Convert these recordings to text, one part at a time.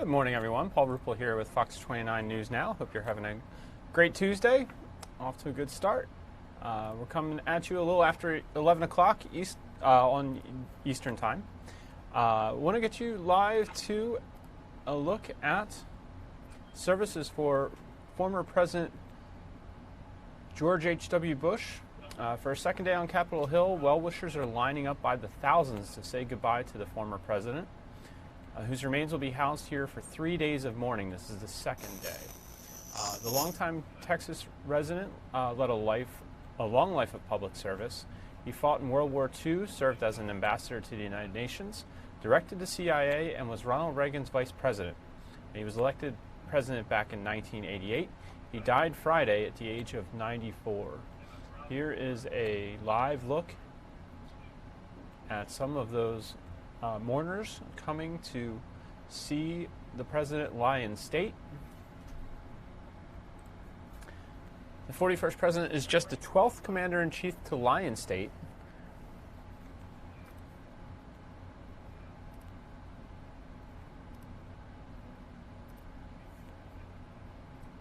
Good morning, everyone. Paul Ruppel here with Fox 29 News Now. Hope you're having a great Tuesday. Off to a good start. We're coming at you a little after 11 o'clock on Eastern Time. Want to get you live to a look at services for former President George H.W. Bush. For a second day on Capitol Hill, well-wishers are lining up by the thousands to say goodbye to the former president, whose remains will be housed here for 3 days of mourning. This is the second day. The longtime Texas resident led a long life of public service. He fought in World War II, served as an ambassador to the United Nations, directed the CIA, and was Ronald Reagan's vice president. He was elected president back in 1988. He died Friday at the age of 94. Here is a live look at some of those mourners coming to see the president lie in state. The 41st president is just the 12th commander-in-chief to lie in state.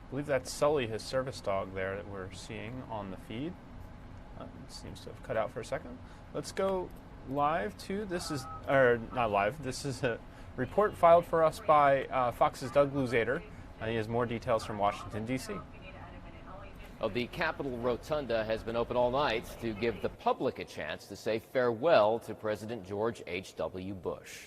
I believe that's Sully, his service dog there that we're seeing on the feed. Seems to have cut out for a second. Let's go live to, this is a report filed for us by Fox's Doug Luzader. He has more details from Washington, D.C. The Capitol Rotunda has been open all night to give the public a chance to say farewell to President George H.W. Bush.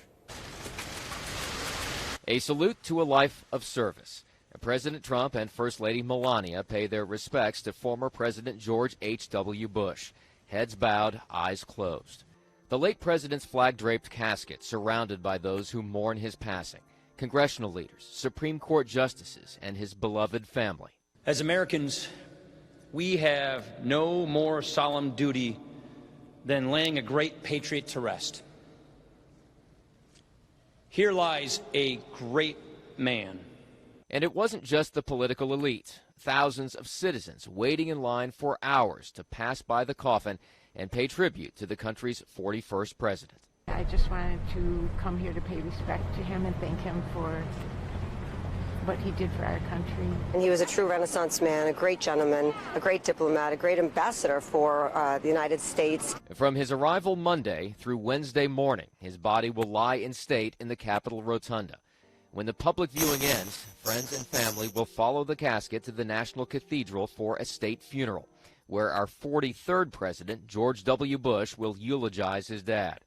A salute to a life of service. President Trump and First Lady Melania pay their respects to former President George H.W. Bush. Heads bowed, eyes closed. The late president's flag-draped casket surrounded by those who mourn his passing. Congressional leaders, Supreme Court justices, and his beloved family. As Americans, we have no more solemn duty than laying a great patriot to rest. Here lies a great man. And it wasn't just the political elite. Thousands of citizens waiting in line for hours to pass by the coffin and pay tribute to the country's 41st president. I just wanted to come here to pay respect to him and thank him for what he did for our country. And he was a true Renaissance man, a great gentleman, a great diplomat, a great ambassador for the United States. From his arrival Monday through Wednesday morning, his body will lie in state in the Capitol Rotunda. When the public viewing ends, friends and family will follow the casket to the National Cathedral for a state funeral, where our 43rd president, George W. Bush, will eulogize his dad.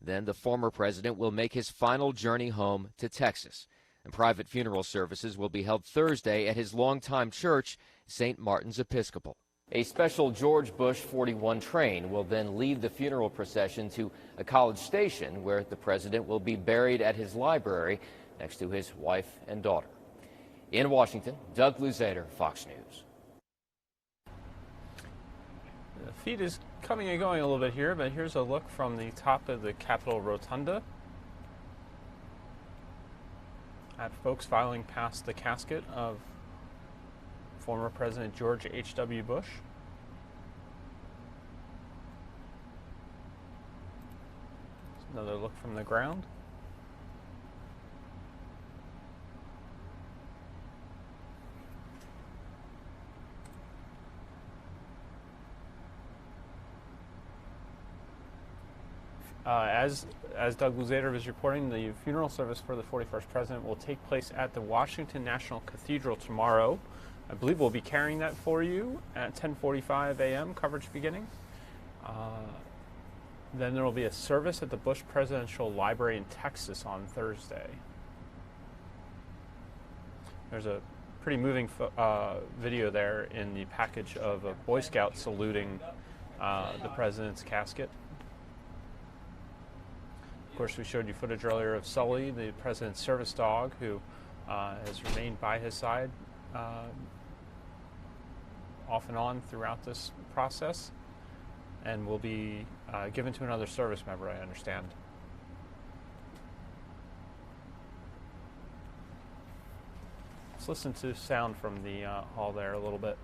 Then the former president will make his final journey home to Texas. And private funeral services will be held Thursday at his longtime church, St. Martin's Episcopal. A special George Bush 41 train will then lead the funeral procession to a College Station, where the president will be buried at his library next to his wife and daughter. In Washington, Doug Luzader, Fox News. The feed is coming and going a little bit here, but here's a look from the top of the Capitol Rotunda at folks filing past the casket of former President George H.W. Bush. Another look from the ground. As Doug Luzader was reporting, the funeral service for the 41st president will take place at the Washington National Cathedral tomorrow. I believe we'll be carrying that for you at 10:45 a.m., coverage beginning. Then there will be a service at the Bush Presidential Library in Texas on Thursday. There's a pretty moving video there in the package of a Boy Scout saluting the president's casket. Of course, we showed you footage earlier of Sully, the president's service dog, who has remained by his side off and on throughout this process, and will be given to another service member, I understand. Let's listen to sound from the hall there a little bit.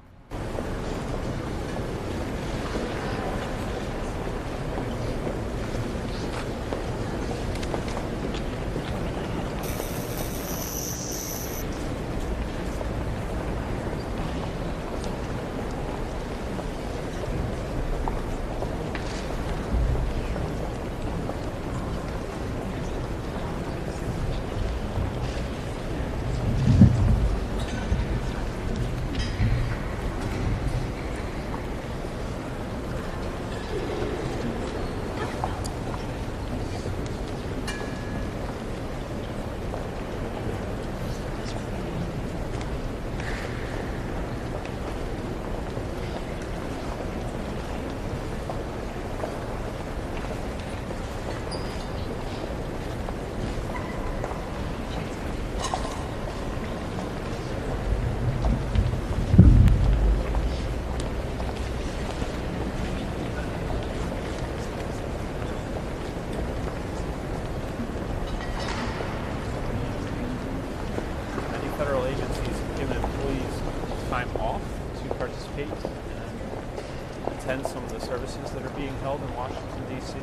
federal agencies have given employees time off to participate and attend some of the services that are being held in Washington, D.C.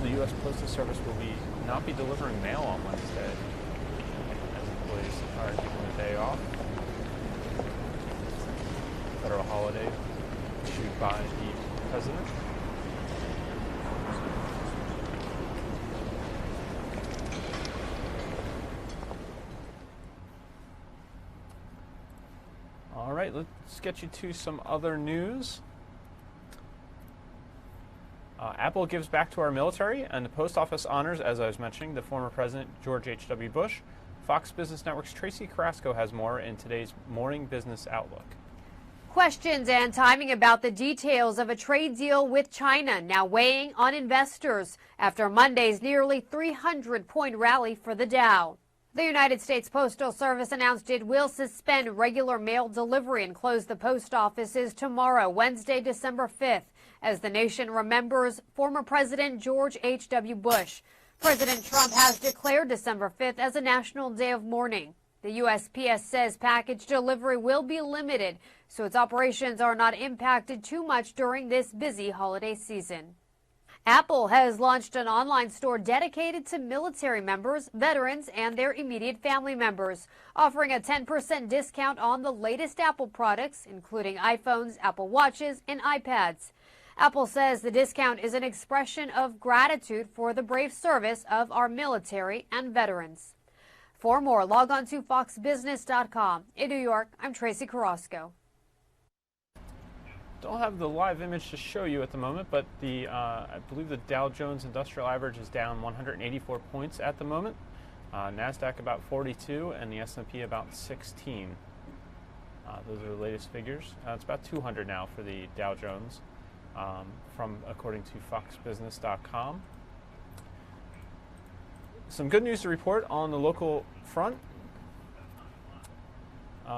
The U.S. Postal Service will not be delivering mail on Wednesday, as employees are taking a day off. Federal holiday issued by the president. All right, let's get you to some other news. Apple gives back to our military, and the post office honors, as I was mentioning, the former president George H.W. Bush. Fox Business Network's Tracy Carrasco has more in today's Morning Business Outlook. Questions and timing about the details of a trade deal with China now weighing on investors after Monday's nearly 300-point rally for the Dow. The United States Postal Service announced it will suspend regular mail delivery and close the post offices tomorrow, Wednesday, December 5th, as the nation remembers former President George H.W. Bush. President Trump has declared December 5th as a national day of mourning. The USPS says package delivery will be limited, so its operations are not impacted too much during this busy holiday season. Apple has launched an online store dedicated to military members, veterans, and their immediate family members, offering a 10% discount on the latest Apple products, including iPhones, Apple Watches, and iPads. Apple says the discount is an expression of gratitude for the brave service of our military and veterans. For more, log on to foxbusiness.com. In New York, I'm Tracy Carrasco. Don't have the live image to show you at the moment, but I believe the Dow Jones Industrial Average is down 184 points at the moment. NASDAQ about 42, and the S&P about 16. Those are the latest figures. It's about 200 now for the Dow Jones, according to foxbusiness.com. Some good news to report on the local front.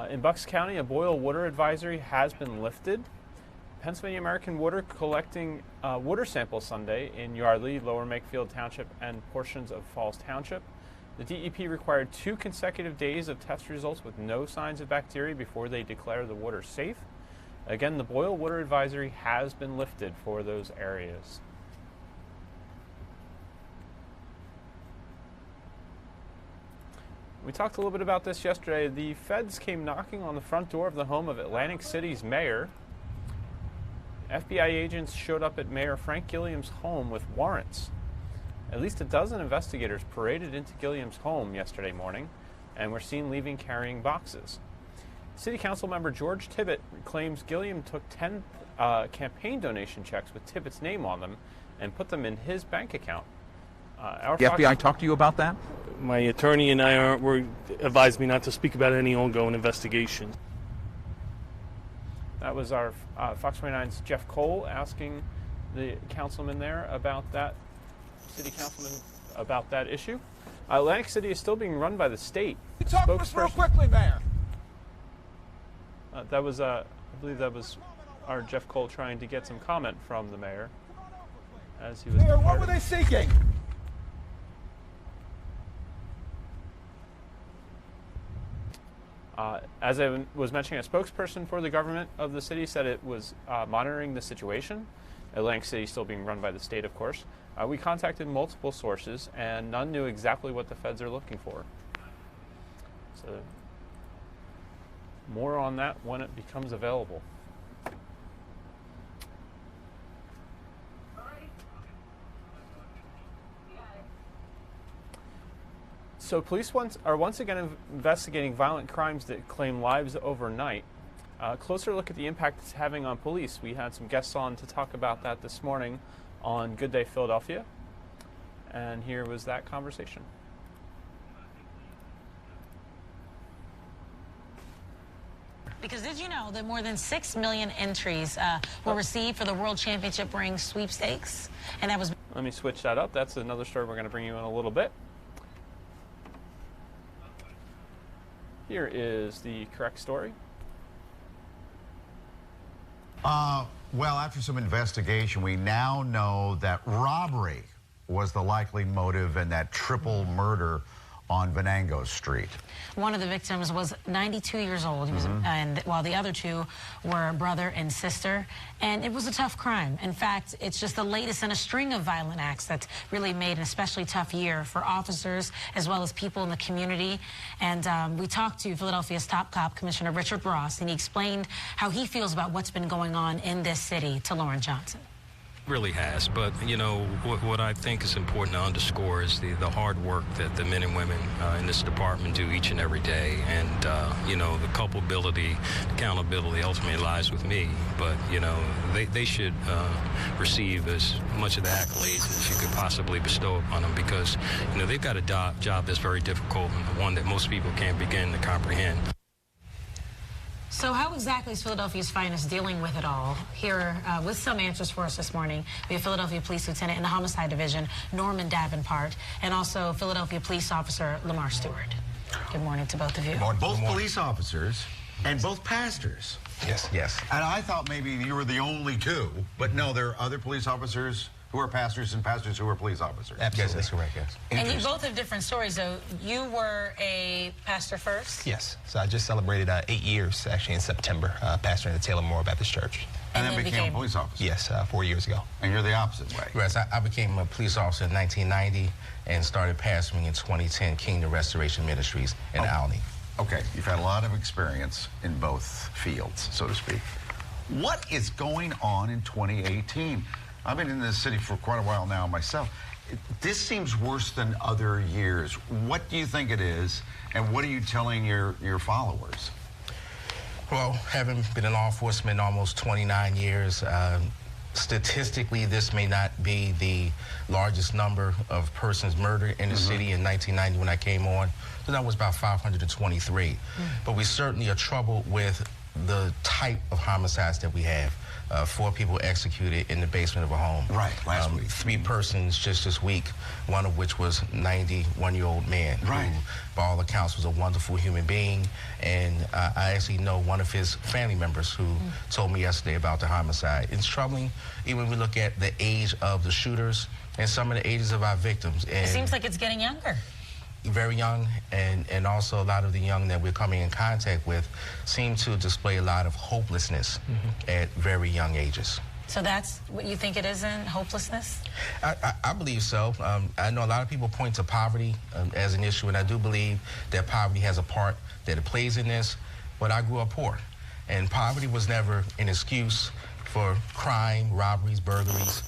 In Bucks County, a boil water advisory has been lifted. Pennsylvania American Water collecting water samples Sunday in Yardley, Lower Makefield Township, and portions of Falls Township. The DEP required 2 consecutive days of test results with no signs of bacteria before they declare the water safe. Again, the boil water advisory has been lifted for those areas. We talked a little bit about this yesterday. The feds came knocking on the front door of the home of Atlantic City's mayor. FBI agents showed up at Mayor Frank Gilliam's home with warrants. At least a dozen investigators paraded into Gilliam's home yesterday morning and were seen leaving carrying boxes. City Council member George Tibbet claims Gilliam took 10 campaign donation checks with Tibbett's name on them and put them in his bank account. The FBI talked to you about that? My attorney and I advised me not to speak about any ongoing investigations. That was our Fox 29's Jeff Cole asking the councilman there about that, city councilman about that issue. Atlantic City is still being run by the state. Talk to us real quickly, Mayor. I believe that was our Jeff Cole trying to get some comment from the mayor as he was Mayor, departed. what were they seeking? As I was mentioning, a spokesperson for the government of the city said it was monitoring the situation. Atlantic City still being run by the state, of course. We contacted multiple sources, and none knew exactly what the feds are looking for. So more on that when it becomes available. So police are once again investigating violent crimes that claim lives overnight. A closer look at the impact it's having on police. We had some guests on to talk about that this morning on Good Day Philadelphia. And here was that conversation. Because did you know that more than 6 million entries were received for the World Championship Ring sweepstakes? And that was... Let me switch that up. That's another story we're going to bring you in a little bit. Here is the correct story. Well, after some investigation, we now know that robbery was the likely motive in that triple murder on Venango Street. One of the victims was 92 years old, he was, and while the other two were brother and sister. And it was a tough crime. In fact, it's just the latest in a string of violent acts that's really made an especially tough year for officers as well as people in the community. And we talked to Philadelphia's top cop, Commissioner Richard Ross, and he explained how he feels about what's been going on in this city to Lauren Johnson. Really has, but you know what I think is important to underscore is the hard work that the men and women in this department do each and every day, and you know, the culpability, accountability ultimately lies with me, but you know, they should receive as much of the accolades as you could possibly bestow upon them, because you know, they've got a job that's very difficult and one that most people can't begin to comprehend. So how exactly is Philadelphia's Finest dealing with it all? Here with some answers for us this morning, we have Philadelphia Police Lieutenant in the Homicide Division, Norman Davenport, and also Philadelphia Police Officer Lamar Stewart. Good morning to both of you. Both police officers and both pastors. Yes, yes. And I thought maybe you were the only two, but no, there are other police officers who are pastors and pastors who are police officers. Absolutely. Yes, that's correct, yes. And you both have different stories, though. You were a pastor first? Yes. So I just celebrated 8 years, actually, in September, pastoring the Taylor Moore Baptist Church. And then became a police officer? Yes, 4 years ago. And you're the opposite way? Yes, I became a police officer in 1990 and started pastoring in 2010, Kingdom Restoration Ministries in Albany. Okay, you've had a lot of experience in both fields, so to speak. What is going on in 2018? I've been in this city for quite a while now myself. This seems worse than other years. What do you think it is, and what are you telling your followers? Well, having been in law enforcement almost 29 years, statistically, this may not be the largest number of persons murdered in the city. In 1990, when I came on, the number was about 523. But we certainly are troubled with the type of homicides that we have. 4 people executed in the basement of a home. Right, last week. 3 persons just this week, one of which was 91-year-old man. Right. Who, by all accounts, was a wonderful human being. And I actually know one of his family members who told me yesterday about the homicide. It's troubling, even when we look at the age of the shooters and some of the ages of our victims. And it seems like it's getting younger. Very young, and also a lot of the young that we're coming in contact with seem to display a lot of hopelessness at very young ages. So that's what you think it is, in hopelessness? I believe so. I know a lot of people point to poverty as an issue, and I do believe that poverty has a part that it plays in this, but I grew up poor, and poverty was never an excuse for crime, robberies, burglaries,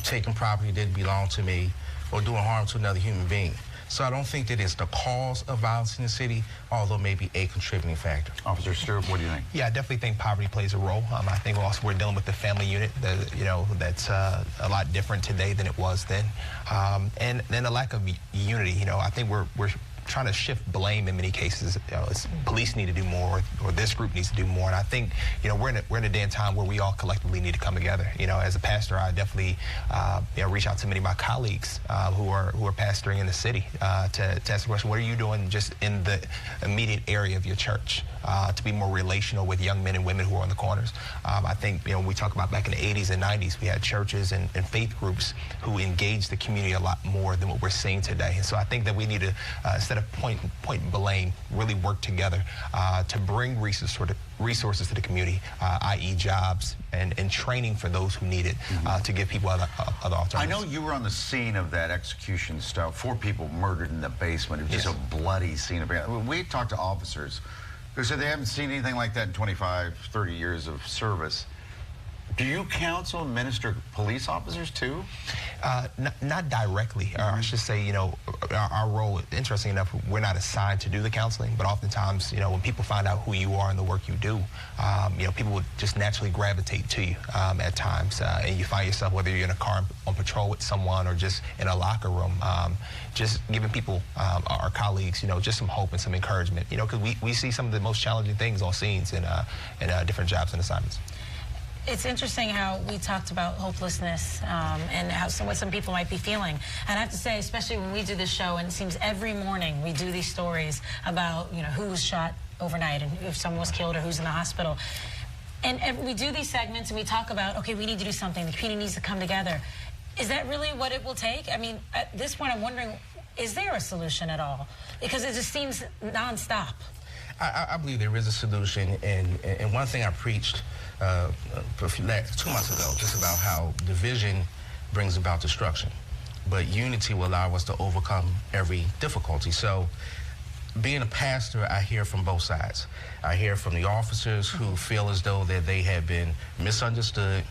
taking property that didn't belong to me, or doing harm to another human being. So I don't think that it's the cause of violence in the city, although maybe a contributing factor. Officer Stewart, what do you think? Yeah, I definitely think poverty plays a role. I think also we're dealing with the family unit, that's a lot different today than it was then. And then a lack of unity. I think we're trying to shift blame in many cases. Police need to do more, or this group needs to do more. And I think, we're in a day and time where we all collectively need to come together. As a pastor, I definitely reach out to many of my colleagues who are pastoring in the city to ask the question, what are you doing just in the immediate area of your church to be more relational with young men and women who are on the corners? I think, when we talk about back in the 80s and 90s, we had churches and faith groups who engaged the community a lot more than what we're seeing today. And so I think that we need to, instead of point blame, really work together to bring resources to the community, i.e. jobs and training for those who need it, to give people other alternatives. I know you were on the scene of that execution stuff, 4 people murdered in the basement. It was just a bloody scene. We talked to officers who said they haven't seen anything like that in 25, 30 years of service. Do you counsel and minister police officers too? Not directly. I should say, our role, interesting enough, we're not assigned to do the counseling, but oftentimes, when people find out who you are and the work you do, people would just naturally gravitate to you at times. And you find yourself, whether you're in a car on patrol with someone or just in a locker room, just giving people, our colleagues, just some hope and some encouragement, because we see some of the most challenging things on scenes in different jobs and assignments. It's interesting how we talked about hopelessness and what some people might be feeling. And I have to say, especially when we do this show, and it seems every morning we do these stories about, who was shot overnight and if someone was killed or who's in the hospital. And we do these segments and we talk about, okay, we need to do something. The community needs to come together. Is that really what it will take? I mean, at this point, I'm wondering, Is there a solution at all? Because it just seems nonstop. I believe there is a solution, and one thing I preached 2 months ago, just about how division brings about destruction, but unity will allow us to overcome every difficulty. So being a pastor, I hear from both sides. I hear from the officers who feel as though that they have been misunderstood,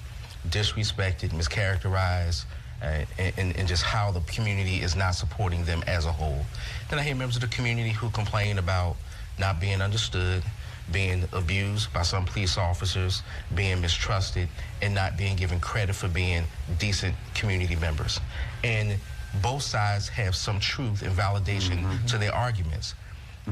disrespected, mischaracterized, and just how the community is not supporting them as a whole. Then I hear members of the community who complain about not being understood, being abused by some police officers, being mistrusted, and not being given credit for being decent community members. And both sides have some truth and validation to their arguments.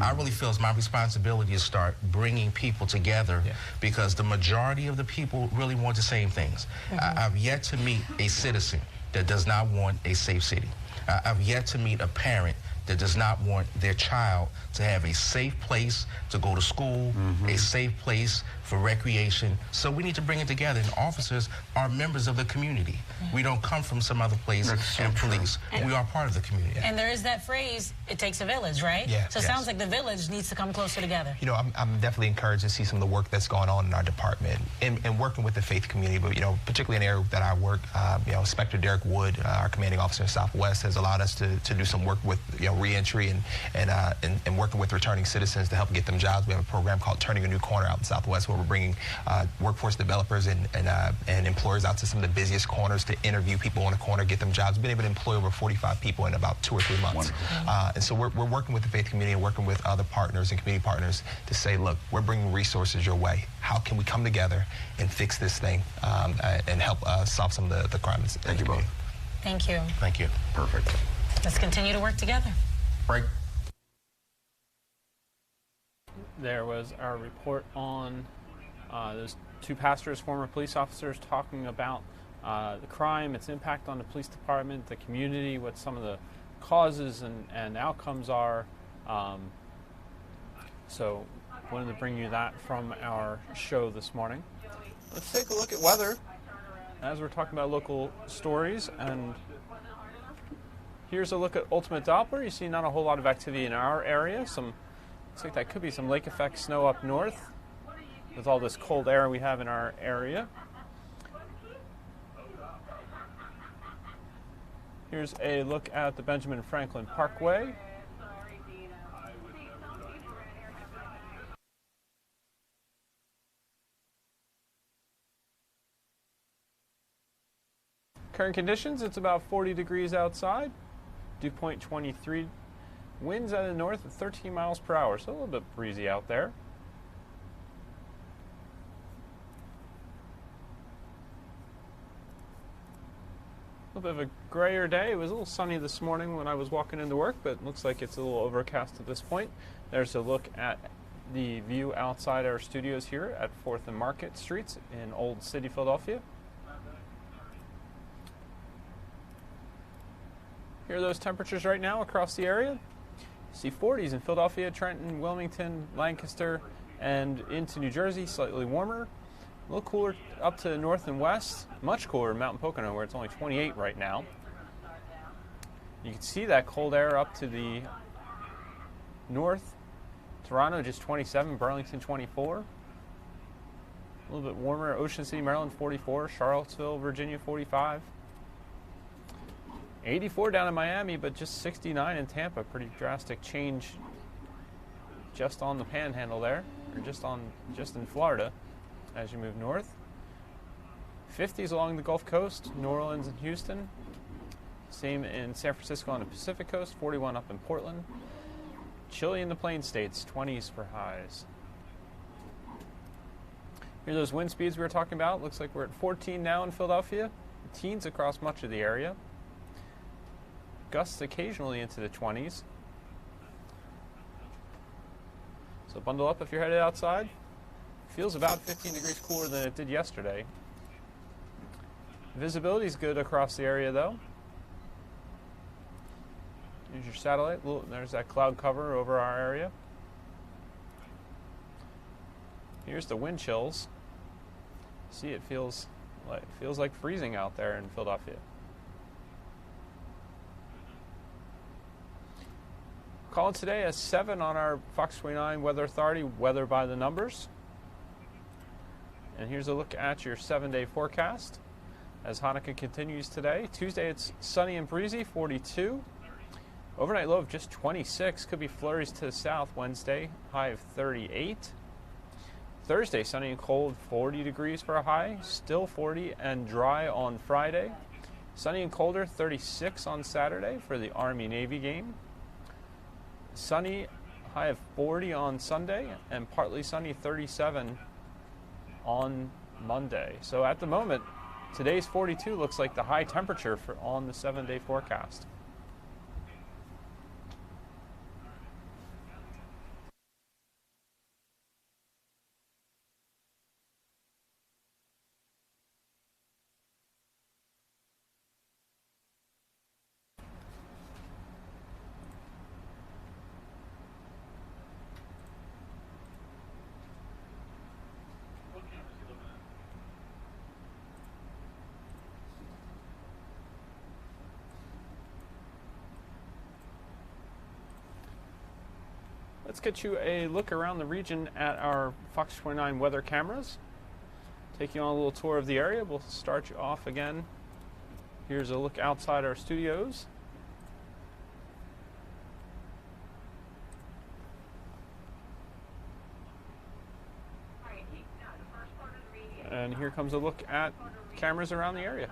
I really feel it's my responsibility to start bringing people together because the majority of the people really want the same things. I've yet to meet a citizen that does not want a safe city. I've yet to meet a parent that does not want their child to have a safe place to go to school, a safe place for recreation. So we need to bring it together. And officers are members of the community. We don't come from some other place and police. We are part of the community. And there is that phrase, it takes a village, right? Yeah. So it sounds like the village needs to come closer together. You know, I'm definitely encouraged to see some of the work that's going on in our department and working with the faith community. But, you know, particularly in the area that I work, you know, Inspector Derek Wood, our commanding officer in Southwest, has allowed us to do some work with, you know, reentry and working with returning citizens to help get them jobs. We have a program called Turning a New Corner out in Southwest where we're bringing workforce developers and employers out to some of the busiest corners to interview people on the corner, get them jobs. We've been able to employ over 45 people in about 2 or 3 months. And so we're working with the faith community and working with other partners and community partners to say, look, we're bringing resources your way. How can we come together and fix this thing and help solve some of the crimes? Thank you both. Thank you. Thank you. Perfect. Let's continue to work together. Break. There was our report on those 2 pastors, former police officers, talking about the crime, its impact on the police department, the community, what some of the causes and outcomes are. So wanted to bring you that from our show this morning. Let's take a look at weather as we're talking about local stories. And here's a look at Ultimate Doppler. You see not a whole lot of activity in our area. Looks like that could be some lake effect snow up north with all this cold air we have in our area. Here's a look at the Benjamin Franklin Parkway. Current conditions, it's about 40 degrees outside. Dew point 23. Winds out of the north at 13 miles per hour, so a little bit breezy out there. A little bit of a grayer day. It was a little sunny this morning when I was walking into work, but it looks like it's a little overcast at this point. There's a look at the view outside our studios here at 4th and Market Streets in Old City, Philadelphia. Here are those temperatures right now across the area. You see 40s in Philadelphia, Trenton, Wilmington, Lancaster, and into New Jersey, slightly warmer. A little cooler up to the north and west, much cooler in Mountain Pocono where it's only 28 right now. You can see that cold air up to the north. Toronto just 27, Burlington 24. A little bit warmer, Ocean City, Maryland 44, Charlottesville, Virginia 45. 84 down in Miami, but just 69 in Tampa. Pretty drastic change just on the panhandle there, or just in Florida as you move north. 50s along the Gulf Coast, New Orleans and Houston. Same in San Francisco on the Pacific Coast, 41 up in Portland. Chilly in the Plain States, 20s for highs. Here are those wind speeds we were talking about. Looks like we're at 14 now in Philadelphia. Teens across much of the area. Gusts occasionally into the 20s. So bundle up if you're headed outside. Feels about 15 degrees cooler than it did yesterday. Visibility is good across the area though. Here's your satellite. There's that cloud cover over our area. Here's the wind chills. See, it feels like freezing out there in Philadelphia. Calling today at 7 on our Fox 29 Weather Authority Weather by the Numbers. And here's a look at your 7-day forecast as Hanukkah continues today. Tuesday, it's sunny and breezy, 42. Overnight low of just 26. Could be flurries to the south. Wednesday, high of 38. Thursday, sunny and cold, 40 degrees for a high. Still 40 and dry on Friday. Sunny and colder, 36 on Saturday for the Army-Navy game. Sunny, high of 40 on Sunday, and partly sunny, 37 on Monday. So at the moment, today's 42 looks like the high temperature on the 7-day forecast. Let's get you a look around the region at our Fox 29 weather cameras. Take you on a little tour of the area. We'll start you off again. Here's a look outside our studios. And here comes a look at cameras around the area.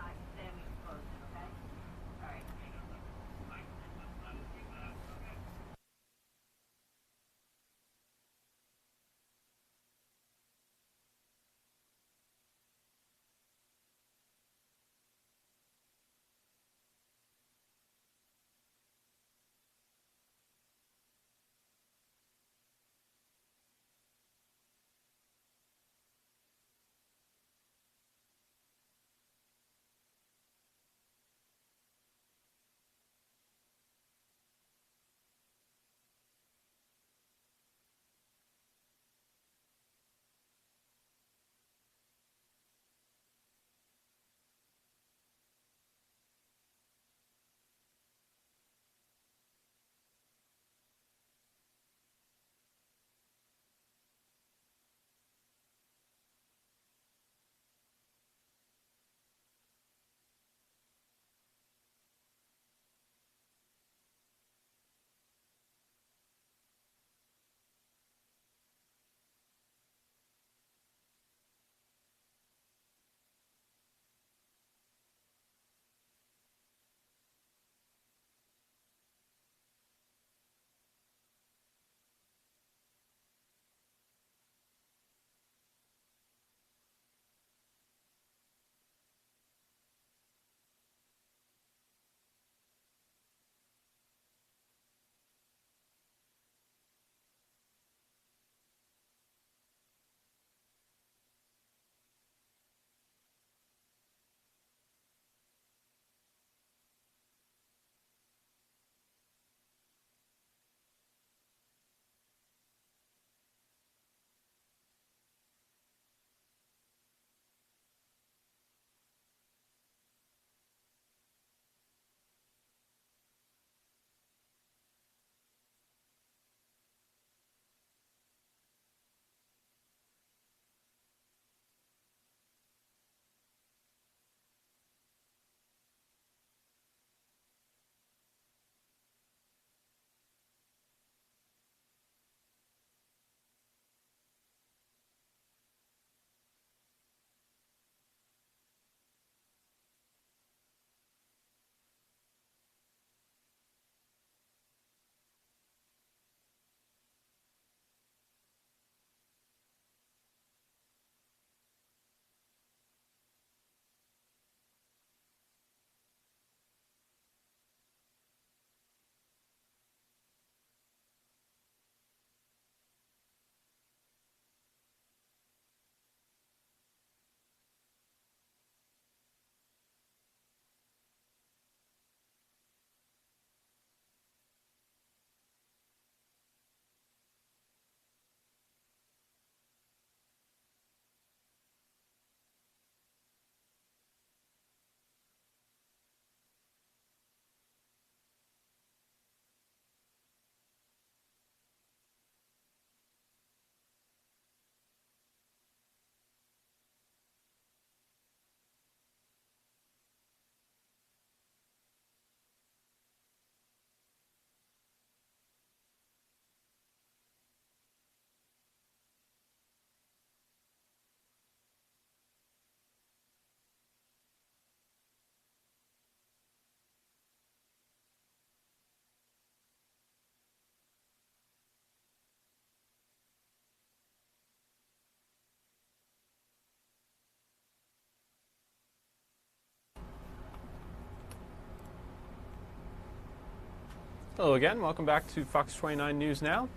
Hello again. Welcome back to Fox 29 News Now.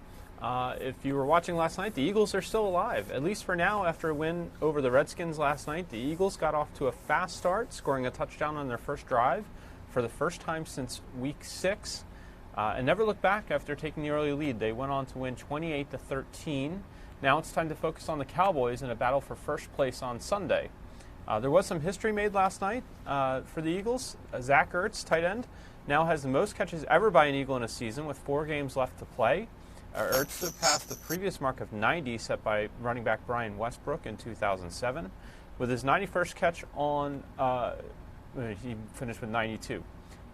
If you were watching last night, the Eagles are still alive, at least for now. After a win over the Redskins last night, the Eagles got off to a fast start, scoring a touchdown on their first drive for the first time since Week 6, and never looked back after taking the early lead. They went on to win 28-13. Now it's time to focus on the Cowboys in a battle for first place on Sunday. There was some history made last night for the Eagles. Zach Ertz, tight end, now has the most catches ever by an Eagle in a season with 4 games left to play. Ertz surpassed the previous mark of 90 set by running back Brian Westbrook in 2007. With his 91st catch on, he finished with 92.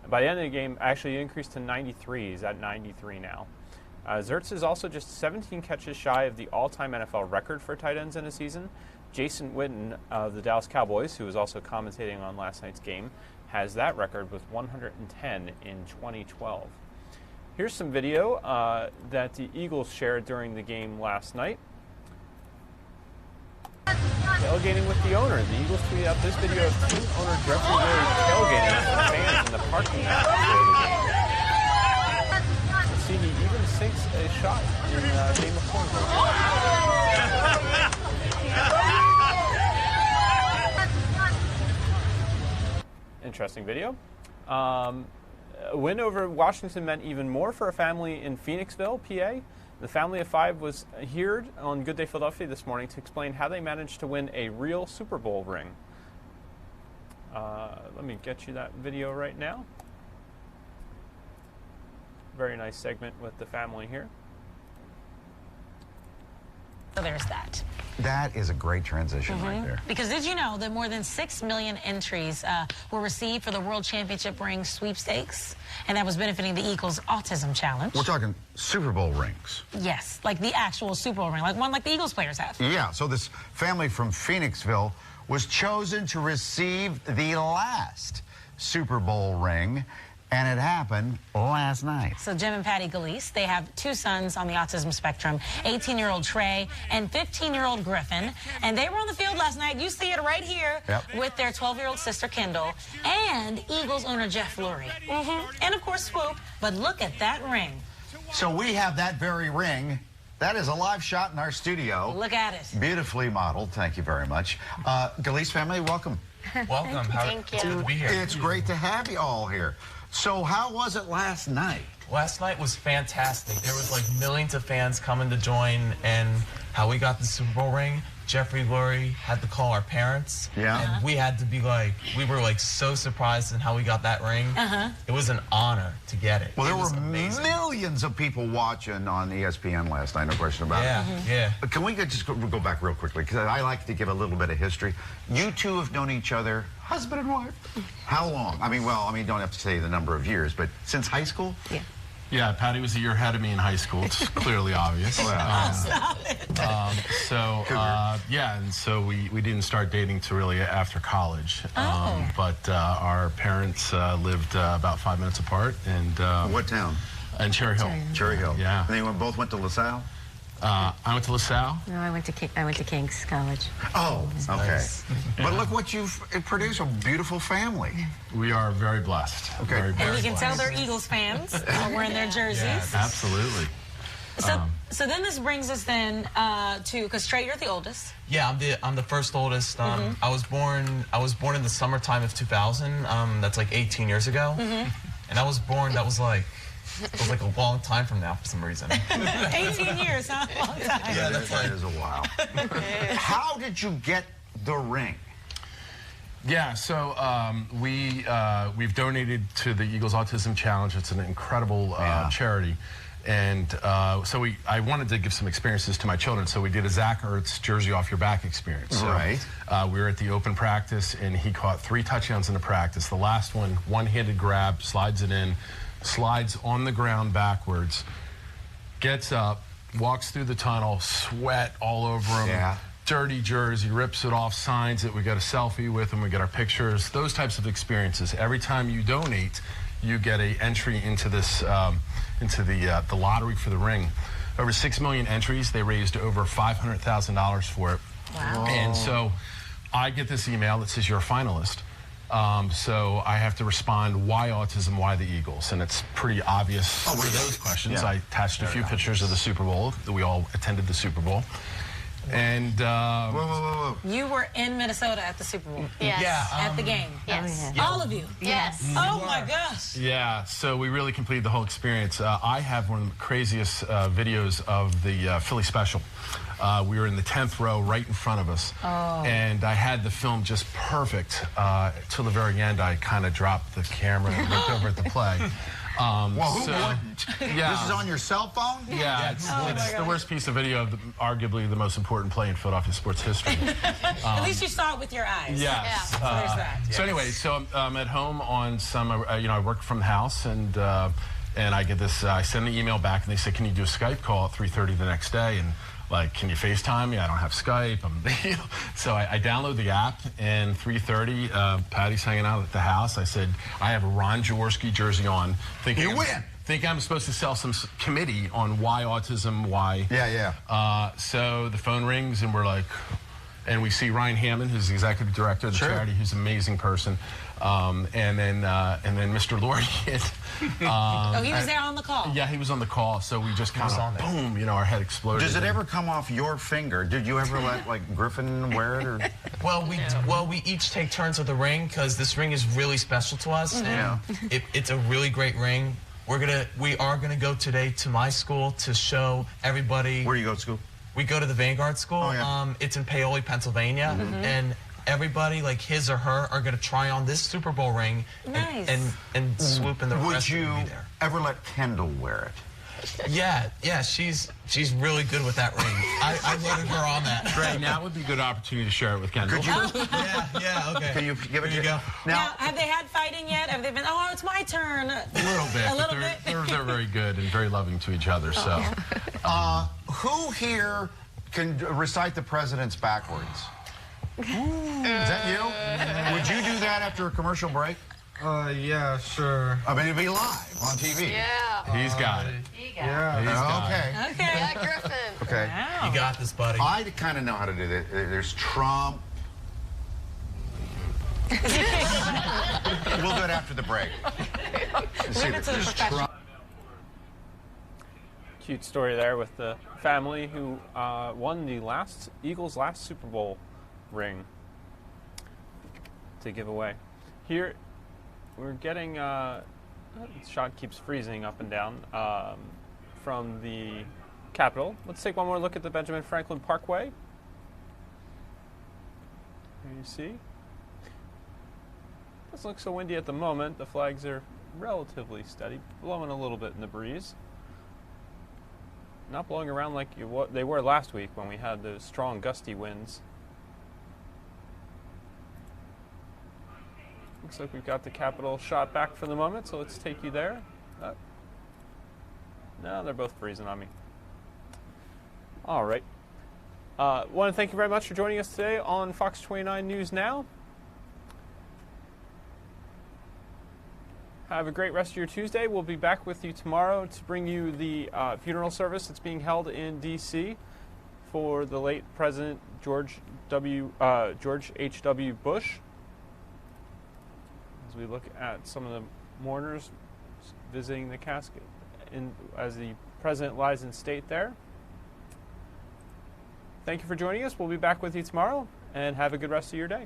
By the end of the game, actually increased to 93. He's at 93 now. Ertz is also just 17 catches shy of the all-time NFL record for tight ends in a season. Jason Witten of the Dallas Cowboys, who was also commentating on last night's game, has that record with 110 in 2012. Here's some video that the Eagles shared during the game last night. Tailgating with the owner. The Eagles tweeted out this video of team owner Jeffrey Lurie tailgating with some fans in the parking lot before the game. Let's see, he even sinks a shot in a game of cornhole. Interesting video. A win over Washington meant even more for a family in Phoenixville, PA. The family of 5 was here on Good Day Philadelphia this morning to explain how they managed to win a real Super Bowl ring. Let me get you that video right now. Very nice segment with the family here. So there's that. That is a great transition right there. Because did you know that more than 6 million entries were received for the World Championship Ring sweepstakes? And that was benefiting the Eagles Autism Challenge. We're talking Super Bowl rings. Yes, like the actual Super Bowl ring, like one like the Eagles players have. Yeah, so this family from Phoenixville was chosen to receive the last Super Bowl ring, and it happened last night. So Jim and Patty Galise, they have 2 sons on the autism spectrum, 18-year-old Trey and 15-year-old Griffin. And they were on the field last night, you see it right here, with their 12-year-old sister Kendall and Eagles owner Jeff Lurie. And of course Swoop, but look at that ring. So we have that very ring. That is a live shot in our studio. Look at it. Beautifully modeled, thank you very much. Galise family, welcome. Welcome. Thank you. It's good to be here. It's great to have you all here. So how was it last night? Last night was fantastic. There was like millions of fans coming to join, and how we got the Super Bowl ring, Jeffrey Lurie had to call our parents. Yeah. And we had to be like, we were like so surprised in how we got that ring. It was an honor to get it. Well, there was were amazing. millions of people watching on ESPN last night, no question about it. Yeah. But can we just go back real quickly? Because I like to give a little bit of history. You two have known each other, husband and wife. How long? I mean, you don't have to say the number of years, but since high school? Yeah, Patty was a year ahead of me in high school. It's clearly obvious. So we didn't start dating till really after college. But our parents lived about 5 minutes apart. And what town? In Cherry Hill. Cherry Hill. Yeah. And they both went to LaSalle? I went to LaSalle. No, I went to King's College. Oh, okay. But look what you've produced, a beautiful family. We are very blessed. Okay. And you can tell they're Eagles fans wearing their jerseys. Yes, absolutely. So then this brings us then to, because Trey, you're the oldest. Yeah, I'm the first oldest. I was born in the summertime of 2000. That's like 18 years ago. And I was born. It was like a long time from now for some reason. 18 years, huh? A long time. Yeah, that is a while. How did you get the ring? Yeah, so we've donated to the Eagles Autism Challenge. It's an incredible charity. And I wanted to give some experiences to my children, so we did a Zach Ertz jersey off your back experience. So, we were at the open practice, and he caught 3 touchdowns in the practice. The last one-handed grab, slides it in, slides on the ground backwards, gets up, walks through the tunnel, sweat all over him, dirty jersey, rips it off, signs it. We got a selfie with him, we get our pictures, those types of experiences. Every time you donate, you get an entry into this, into the lottery for the ring. Over 6 million entries. They raised over $500,000 for it. Wow. And so I get this email that says you're a finalist. So I have to respond, why autism, why the Eagles? And it's pretty obvious for those questions. Yeah. I attached a few pictures of the Super Bowl. We all attended the Super Bowl. And You were in Minnesota at the Super Bowl. Yes. Yeah, At the game. Yes. All of you. Yes. Oh my gosh. yeah, so we really completed the whole experience. I have one of the craziest videos of the Philly special. We were in the 10th row right in front of us. And I had the film just perfect. Till the very end, I kind of dropped the camera and looked over at the play. Well, who wouldn't? Yeah. This is on your cell phone? Yeah, it's the worst piece of video of arguably the most important play in Philadelphia sports history. At least you saw it with your eyes. Yes. So there's that. So anyway, so I'm at home on some, I work from the house, and I get this, I send the email back, and they say, can you do a Skype call at 3:30 the next day? And like, can you FaceTime me? I don't have Skype. So I download the app, and 3:30, Patty's hanging out at the house. I said, I have a Ron Jaworski jersey on. You win. Think I'm supposed to sell some committee on why autism, why. Yeah. So the phone rings, and we're like, and we see Ryan Hammond, who's the executive director of the charity, who's an amazing person. And then Mr. Lord. He was there on the call. Yeah, he was on the call. So we just kind of, boom, our head exploded. Does it ever come off your finger? Did you ever let Griffin wear it? Or? Well, we each take turns with the ring because this ring is really special to us. And it's a really great ring. We are gonna go today to my school to show everybody. Where do you go to school? We go to the Vanguard School. Oh, yeah. It's in Paoli, Pennsylvania, and everybody, like his or her, are going to try on this Super Bowl ring and swoop in the rest. Would you ever let Kendall wear it? Yeah, she's really good with that ring. I voted her on that. Great, now would be a good opportunity to share it with Kendall. Could you? Yeah, okay. Can you give it to go? Now, have they had fighting yet? Have they been, oh, it's my turn? A little bit. A little bit? They're very good and very loving to each other, so. Who here can recite the presidents backwards? Is that you? Would you do that after a commercial break? Yeah, sure. I mean, it'd be live on TV. Yeah. He's got it. Yeah. He's got Okay. Okay. Yeah, Griffin. Okay. Wow. You got this, buddy. I kind of know how to do that. There's Trump. We'll do it after the break. Leave it to the professional. Cute story there with the family who won the Eagles' last Super Bowl ring to give away. Here, we're getting, the shot keeps freezing up and down from the Capitol. Let's take one more look at the Benjamin Franklin Parkway. Here you see. Doesn't look so windy at the moment. The flags are relatively steady, blowing a little bit in the breeze. Not blowing around like they were last week when we had those strong gusty winds. Looks like we've got the Capitol shot back for the moment, so let's take you there. No, they're both freezing on me. All right. Want to thank you very much for joining us today on Fox 29 News Now. Have a great rest of your Tuesday. We'll be back with you tomorrow to bring you the funeral service that's being held in D.C. for the late President George H.W. Bush. As we look at some of the mourners visiting the casket as the President lies in state there. Thank you for joining us. We'll be back with you tomorrow, and have a good rest of your day.